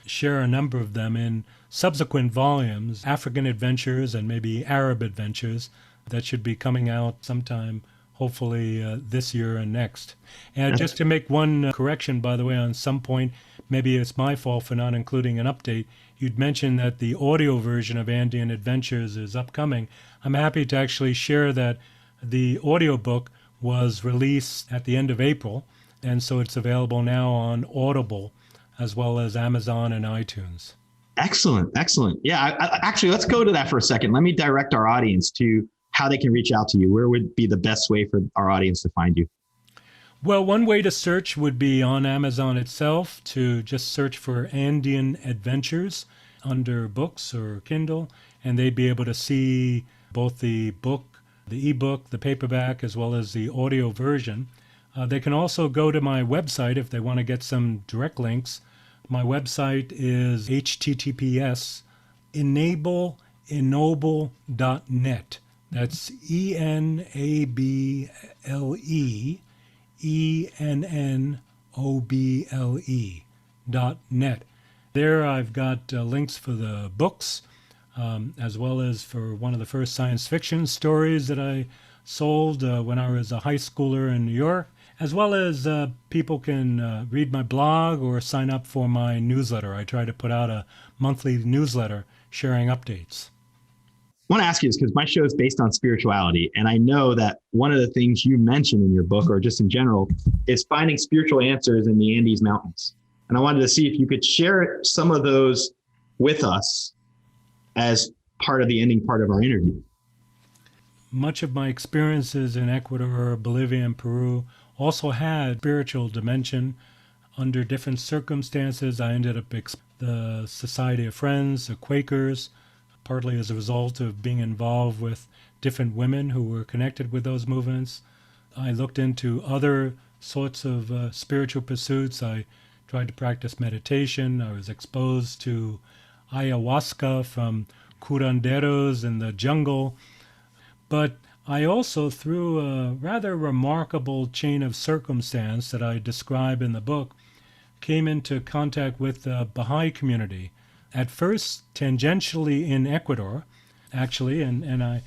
share a number of them in subsequent volumes, African Adventures and maybe Arab Adventures, that should be coming out sometime, hopefully this year and next. And just to make one correction, by the way, on some point, maybe it's my fault for not including an update. You'd mentioned that the audio version of Andean Adventures is upcoming. I'm happy to actually share that the audiobook was released at the end of April, and so it's available now on Audible as well as Amazon and iTunes. Excellent. Yeah, actually, let's go to that for a second. Let me direct our audience to how they can reach out to you. Where would be the best way for our audience to find you? Well, one way to search would be on Amazon itself, to just search for Andean Adventures under books or Kindle, and they'd be able to see both the book, the ebook, the paperback, as well as the audio version. They can also go to my website if they want to get some direct links. My website is https://enable ennoble.net. That's ENABLEENNOBLE.net. There I've got links for the books, as well as for one of the first science fiction stories that I sold when I was a high schooler in New York, as well as people can read my blog or sign up for my newsletter. I try to put out a monthly newsletter sharing updates. I want to ask you this because my show is based on spirituality. And I know that one of the things you mention in your book, or just in general, is finding spiritual answers in the Andes Mountains. And I wanted to see if you could share some of those with us as part of the ending part of our interview. Much of my experiences in Ecuador, Bolivia, and Peru also had spiritual dimension. Under different circumstances, I ended up the Society of Friends, the Quakers, partly as a result of being involved with different women who were connected with those movements. I looked into other sorts of spiritual pursuits. I tried to practice meditation. I was exposed to ayahuasca from curanderos in the jungle. But I also, through a rather remarkable chain of circumstance that I describe in the book, came into contact with the Baha'i community. At first, tangentially in Ecuador, actually, and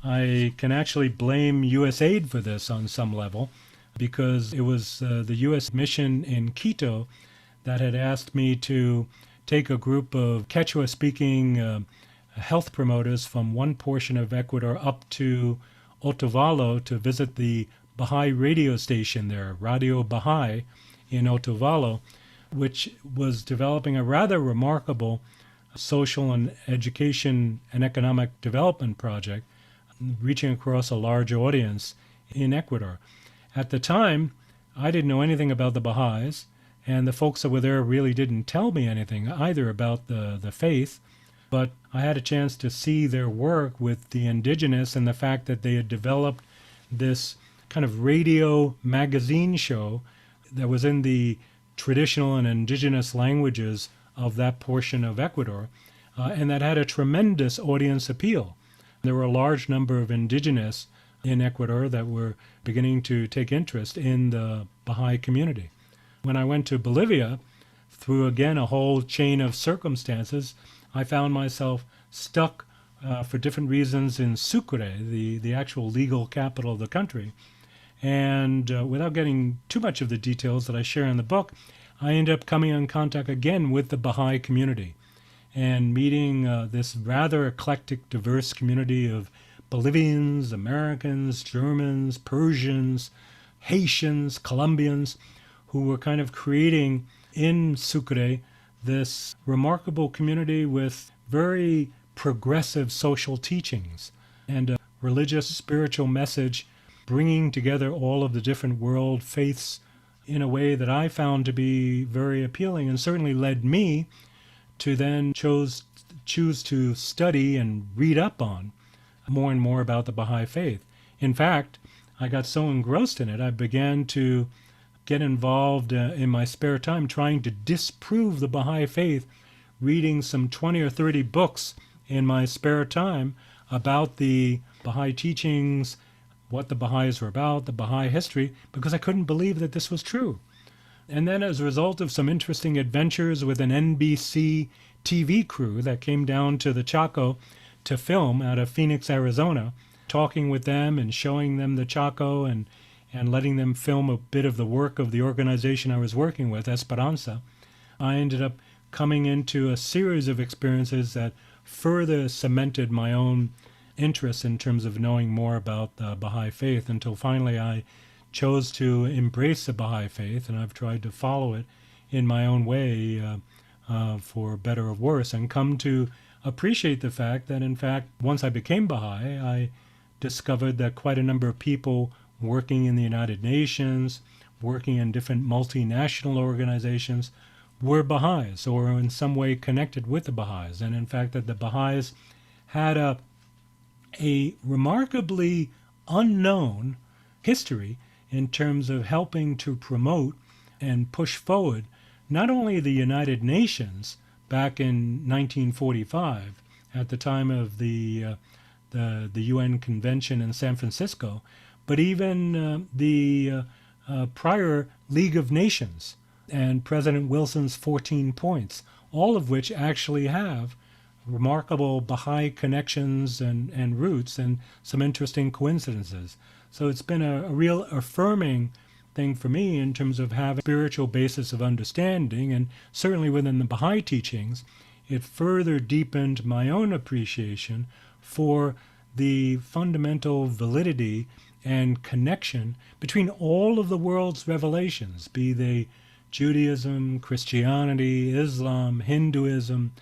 I can actually blame USaid for this on some level, because it was the U.S. mission in Quito that had asked me to take a group of Quechua-speaking health promoters from one portion of Ecuador up to Otavalo to visit the Baha'i radio station there, Radio Baha'i in Otavalo, which was developing a rather remarkable social and education and economic development project, reaching across a large audience in Ecuador. At the time, I didn't know anything about the Baha'is, and the folks that were there really didn't tell me anything either about the faith, but I had a chance to see their work with the indigenous and the fact that they had developed this kind of radio magazine show that was in the traditional and indigenous languages of that portion of Ecuador, and that had a tremendous audience appeal. There were a large number of indigenous in Ecuador that were beginning to take interest in the Baha'i community. When I went to Bolivia, through again a whole chain of circumstances, I found myself stuck for different reasons in Sucre, the actual legal capital of the country. And without getting too much of the details that I share in the book, I ended up coming in contact again with the Baha'i community and meeting this rather eclectic, diverse community of Bolivians, Americans, Germans, Persians, Haitians, Colombians, who were kind of creating in Sucre this remarkable community with very progressive social teachings and a religious, spiritual message, bringing together all of the different world faiths in a way that I found to be very appealing, and certainly led me to then choose to study and read up on more and more about the Baha'i faith. In fact, I got so engrossed in it, I began to get involved in my spare time trying to disprove the Baha'i faith, reading some 20 or 30 books in my spare time about the Baha'i teachings, what the Baha'is were about, the Baha'i history, because I couldn't believe that this was true. And then as a result of some interesting adventures with an NBC TV crew that came down to the Chaco to film out of Phoenix, Arizona, talking with them and showing them the Chaco and letting them film a bit of the work of the organization I was working with, Esperanza, I ended up coming into a series of experiences that further cemented my own interest in terms of knowing more about the Baha'i faith, until finally I chose to embrace the Baha'i faith, and I've tried to follow it in my own way, for better or worse, and come to appreciate the fact that, in fact, once I became Baha'i, I discovered that quite a number of people working in the United Nations, working in different multinational organizations, were Baha'is or in some way connected with the Baha'is. And in fact, that the Baha'is had a remarkably unknown history in terms of helping to promote and push forward not only the United Nations back in 1945 at the time of the UN convention in San Francisco, but even the prior League of Nations and President Wilson's 14 points, all of which actually have remarkable Baha'i connections and roots and some interesting coincidences. So it's been a real affirming thing for me in terms of having a spiritual basis of understanding, and certainly within the Baha'i teachings, it further deepened my own appreciation for the fundamental validity and connection between all of the world's revelations, be they Judaism, Christianity, Islam, Hinduism,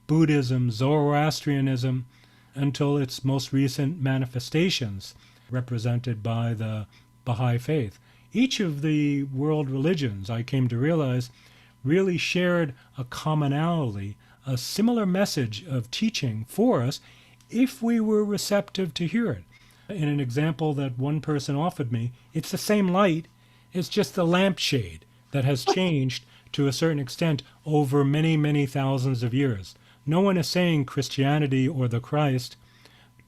Buddhism, Zoroastrianism, until its most recent manifestations, represented by the Baha'i faith. Each of the world religions, I came to realize, really shared a commonality, a similar message of teaching for us if we were receptive to hear it. In an example that one person offered me, it's the same light, it's just the lampshade that has changed to a certain extent over many, many thousands of years. No one is saying Christianity or the Christ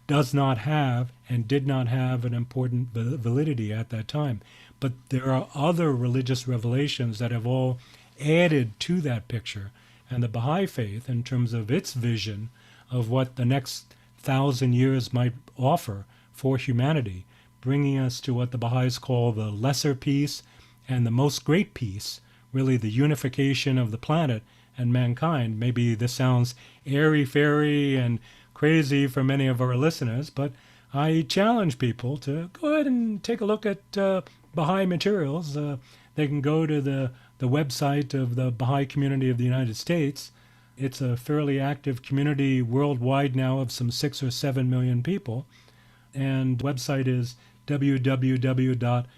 does not have and did not have an important validity at that time. But there are other religious revelations that have all added to that picture. And the Baha'i faith, in terms of its vision of what the next 1,000 years might offer for humanity, bringing us to what the Baha'is call the lesser peace and the most great peace, really the unification of the planet and mankind. Maybe this sounds airy-fairy and crazy for many of our listeners, but I challenge people to go ahead and take a look at Baha'i materials. They can go to the website of the Baha'i community of the United States. It's a fairly active community worldwide now of some 6 or 7 million people. And the website is www.bahai.org,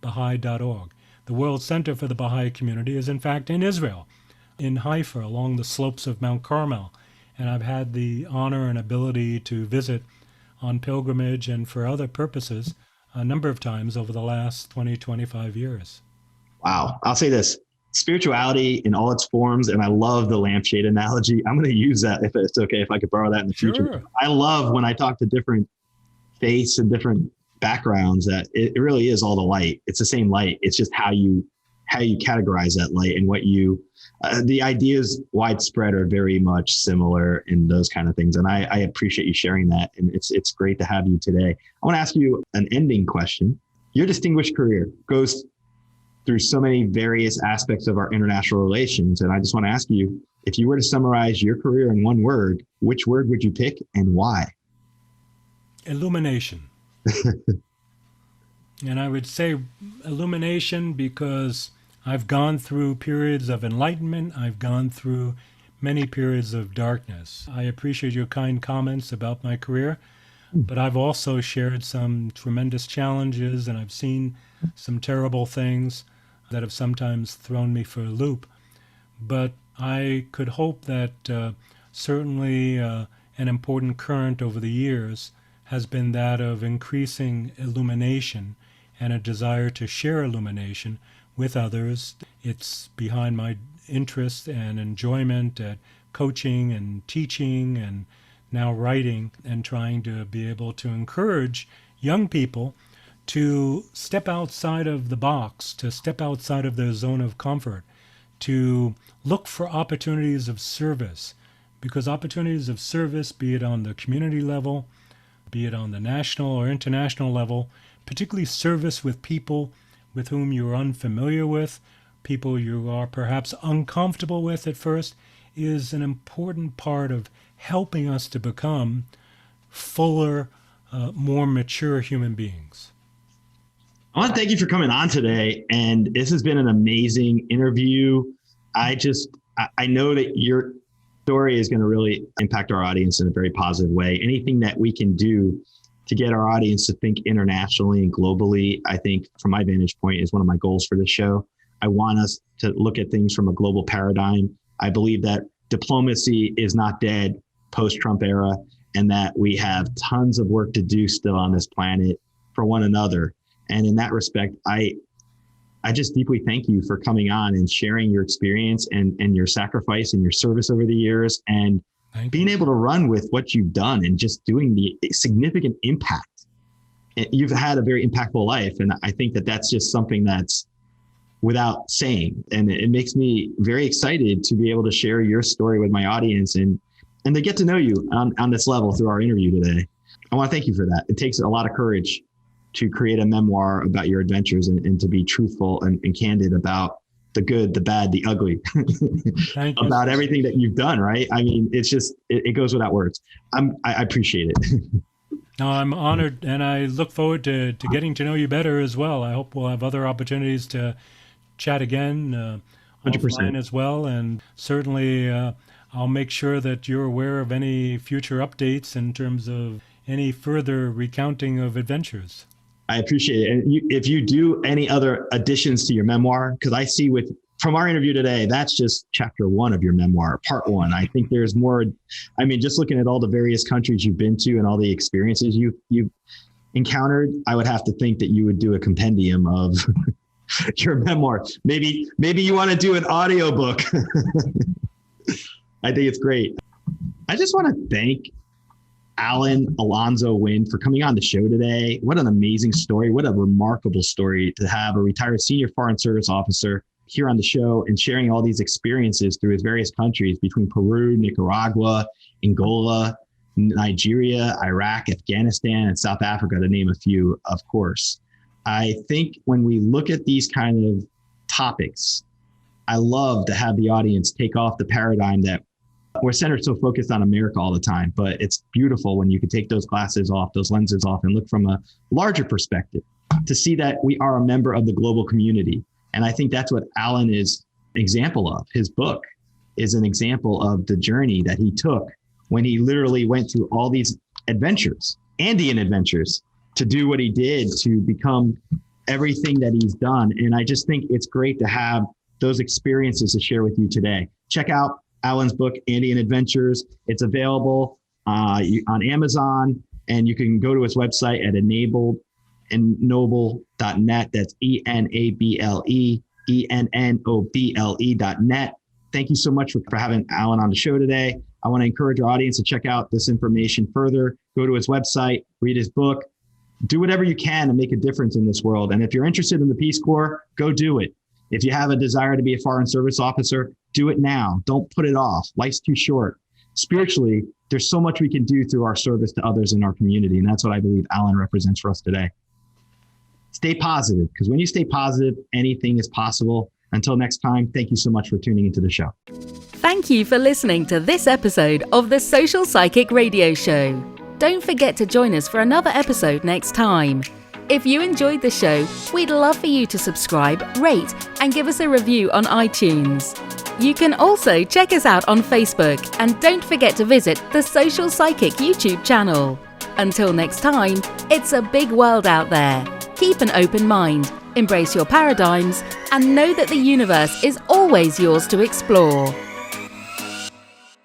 Baha'i.org. The World Center for the Baha'i Community is in fact in Israel, in Haifa, along the slopes of Mount Carmel. And I've had the honor and ability to visit on pilgrimage and for other purposes a number of times over the last 20, 25 years. Wow. I'll say this, spirituality in all its forms, and I love the lampshade analogy. I'm going to use that if it's okay, if I could borrow that in the future. Sure. I love when I talk to different faiths and different backgrounds that it really is all the light. It's the same light. It's just how you categorize that light and what you, the ideas widespread are very much similar in those kind of things. And I appreciate you sharing that. And it's great to have you today. I want to ask you an ending question. Your distinguished career goes through so many various aspects of our international relations. And I just want to ask you, if you were to summarize your career in one word, which word would you pick and why? Illumination. And I would say illumination because I've gone through periods of enlightenment. I've gone through many periods of darkness. I appreciate your kind comments about my career, but I've also shared some tremendous challenges, and I've seen some terrible things that have sometimes thrown me for a loop. But I could hope that certainly an important current over the years has been that of increasing illumination and a desire to share illumination with others. It's behind my interest and enjoyment at coaching and teaching and now writing and trying to be able to encourage young people to step outside of the box, to step outside of their zone of comfort, to look for opportunities of service. Because opportunities of service, be it on the community level, be it on the national or international level, particularly service with people with whom you're unfamiliar with, people you are perhaps uncomfortable with at first, is an important part of helping us to become fuller, more mature human beings. I want to thank you for coming on today. And this has been an amazing interview. I know that your story is going to really impact our audience in a very positive way. Anything that we can do to get our audience to think internationally and globally, I think from my vantage point is one of my goals for this show. I want us to look at things from a global paradigm. I believe that diplomacy is not dead post-Trump era, and that we have tons of work to do still on this planet for one another. And in that respect, I I just deeply thank you for coming on and sharing your experience and your sacrifice and your service over the years, and being able to run with what you've done and just doing the significant impact. You've had a very impactful life. And I think that that's just something that's without saying. And it makes me very excited to be able to share your story with my audience and to get to know you on this level through our interview today. I want to thank you for that. It takes a lot of courage to create a memoir about your adventures and to be truthful and candid about the good, the bad, the ugly, about everything that you've done, right? I mean, it's just, it goes without words. I appreciate it. No, I'm honored, and I look forward to getting to know you better as well. I hope we'll have other opportunities to chat again, 100%. Offline as well, and certainly I'll make sure that you're aware of any future updates in terms of any further recounting of adventures. I appreciate it. And if you do any other additions to your memoir, because I see from our interview today, that's just chapter 1 of your memoir, part 1. I think there's more. I mean, just looking at all the various countries you've been to and all the experiences you've encountered, I would have to think that you would do a compendium of your memoir. Maybe you want to do an audiobook. I think it's great. I just want to thank Alonzo Wynn for coming on the show today. What an amazing story. What a remarkable story to have a retired senior foreign service officer here on the show and sharing all these experiences through his various countries between Peru, Nicaragua, Angola, Nigeria, Iraq, Afghanistan, and South Africa, to name a few, of course. I think when we look at these kind of topics, I love to have the audience take off the paradigm that we're centered so focused on America all the time, but it's beautiful when you can take those glasses off, those lenses off, and look from a larger perspective to see that we are a member of the global community. And I think that's what Allan is an example of. His book is an example of the journey that he took when he literally went through all these adventures, Andean adventures, to do what he did, to become everything that he's done. And I just think it's great to have those experiences to share with you today. Check out Allan's book, Andean Adventures. It's available on Amazon, and you can go to his website at ennoble.net. That's ENABLE.net. Thank you so much for having Allan on the show today. I want to encourage our audience to check out this information further. Go to his website, read his book, do whatever you can to make a difference in this world. And if you're interested in the Peace Corps, go do it. If you have a desire to be a foreign service officer, do it now. Don't put it off. Life's too short. Spiritually, there's so much we can do through our service to others in our community. And that's what I believe Allan represents for us today. Stay positive, because when you stay positive, anything is possible. Until next time, thank you so much for tuning into the show. Thank you for listening to this episode of the Social Psychic Radio Show. Don't forget to join us for another episode next time. If you enjoyed the show, we'd love for you to subscribe, rate, and give us a review on iTunes. You can also check us out on Facebook, and don't forget to visit the Social Psychic YouTube channel. Until next time, it's a big world out there. Keep an open mind, embrace your paradigms, and know that the universe is always yours to explore.